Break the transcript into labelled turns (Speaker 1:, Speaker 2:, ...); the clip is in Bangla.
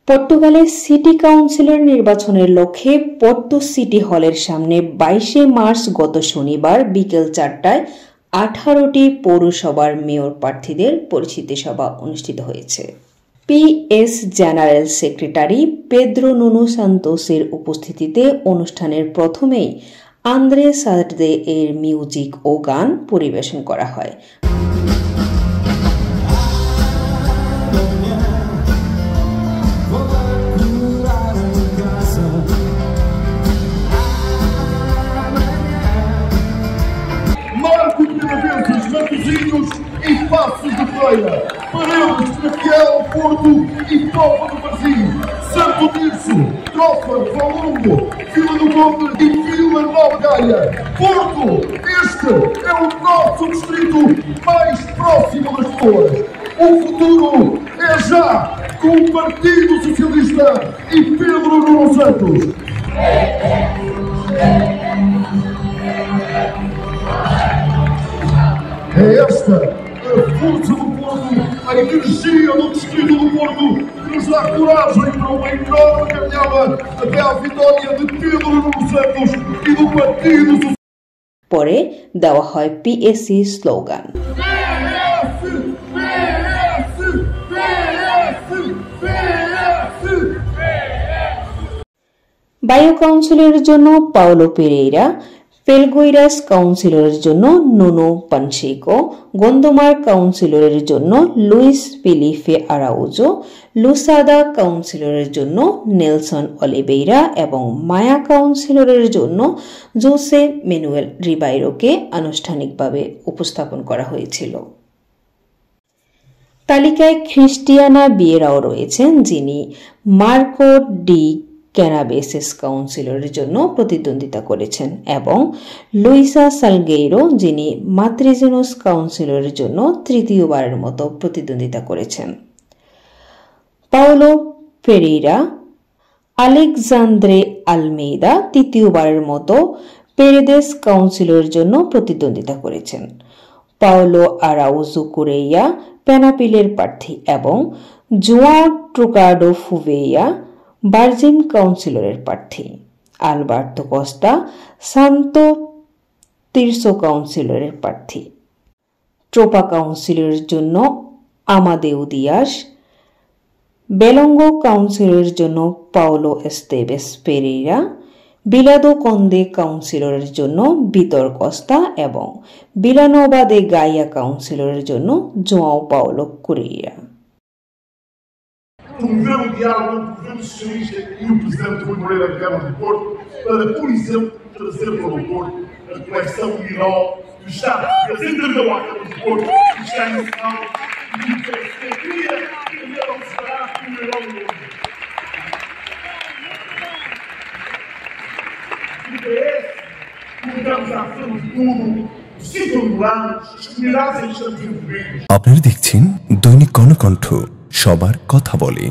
Speaker 1: পর্তুগালের সিটি কাউন্সিলর নির্বাচনের লক্ষ্যে পর্তো সিটি হলের সামনে 22 মার্চ গত শনিবার বিকেল 4টায় 18টি পৌরসভার মেয়র প্রার্থীদের পরিচিতি সভা অনুষ্ঠিত হয়েছে। PS general secretary Pedro Nuno সান্তোসের উপস্থিতিতে অনুষ্ঠানের প্রথমেই আন্দ্রে সার্দে এর মিউজিক ও গান পরিবেশন করা হয়।
Speaker 2: Matosinhos e Passos de Feira, Paredes, Traquiel, Porto e Topa do Varzim, Santo Tirso, Tropa, Valongo, Vila do Conde e Vila Nova Gaia. Porto, este é o nosso distrito mais próximo das pessoas. O futuro é já com o Partido Socialista e Pedro Nuno Santos. É esta a força do Porto, a energia do distrito do Porto, que nos dá coragem para uma enorme caminhada até à vitória de Pedro Nuno Santos e do Partido Socialista.
Speaker 1: পরে দেওয়া হয় পিএসসি স্লোগান। বায়ো কাউন্সিলের জন্য পাওলো পেরেইরা, পেলগোইরাস কাউন্সিলরের জন্য নুনো পানসেকো, গন্দোমার কাউন্সিলরের জন্য লুইস ফিলিপে আরাউজো, লুসাদা কাউন্সিলরের জন্য নেলসন অলিভেইরা এবং মায়া কাউন্সিলরের জন্য জোসে ম্যানুয়েল রিবাইরোকে আনুষ্ঠানিকভাবে উপস্থাপন করা হয়েছিল। তালিকায় ক্রিস্টিয়ানা বিয়েরাও রয়েছেন, যিনি মার্কো ডি ক্যানাবেসেস কাউন্সিলরের জন্য প্রতিদ্বন্দ্বিতা করেছেন, এবং লুইসা সালগেইরো, যিনি মাত্রিজেনোস কাউন্সিলরের জন্য তৃতীয়বারের মতো প্রতিদ্বন্দ্বিতা করেছেন। পাওলো পেরেইরা, আলেকজান্দ্রে আলমেইদা তৃতীয়বারের মতো পেরেদেস কাউন্সিলরের জন্য প্রতিদ্বন্দ্বিতা করেছেন। পাওলো আরাউজো কুরেইয়া পেনাপিলের প্রার্থী এবং জোয়াও ট্রুকাডো ফুভেইয়া ভার্জিন কাউন্সিলরের প্রার্থী। আলবার্তো কস্তা সান্তো তিরসো কাউন্সিলরের প্রার্থী। ট্রোপা কাউন্সিলরের জন্য আমাদেউ দিয়াস, বেলঙ্গো কাউন্সিলরের জন্য পাওলো এস্তেবেস পেরেইরা, বিলাদো কন্দে কাউন্সিলরের জন্য ভিতর কস্তা এবং বিলানোভা দে গাইয়া কাউন্সিলরের জন্য জোয়াও পাওলো কুরেইরা।
Speaker 2: Promover o diálogo entre o governo socialista e o presidente Rui Moreira de Câmara do Porto para, por exemplo, trazer para o Porto a coleção Miró do Estado. Eles entregam à Câmara do Porto e está em sinal de que o PSD queria que não se fará com o Miró do mundo. O PS, colocamos à frente de tudo, os sintomas, as comunidades em que estamos envolvidos.
Speaker 3: আপনারা দেখছেন দৈনিক কর্ণকণ্ঠ, সবার কথা বলে।